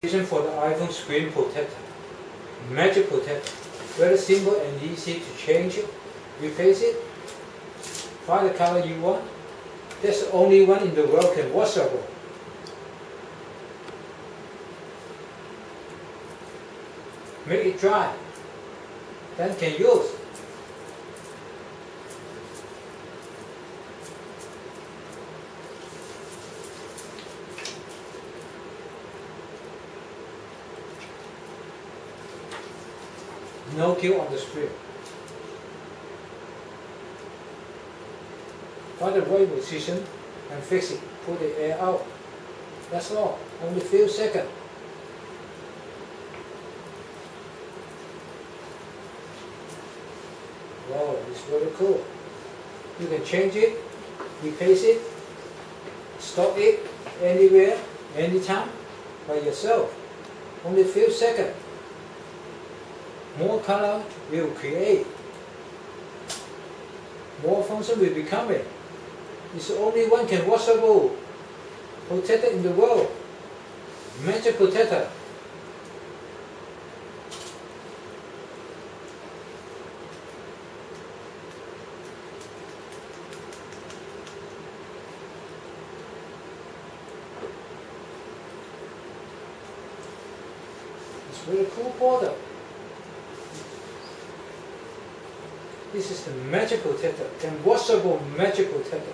For the iPhone screen protector, Magic Protector, very simple and easy to change it. Replace it, find the color you want. There's only one in the world can washable. Make it dry, then can use. No kill on the screen. Find the right position and fix it. Pull the air out. That's all. Only few seconds. Wow, it's very cool. You can change it, replace it, stop it anywhere, anytime, by yourself. Only few seconds. More color will create. More function will be coming. It's the only one can washable protector in the world. Magic Protector. It's very cool product. This is the Magic Protector, and washable Magic Protector.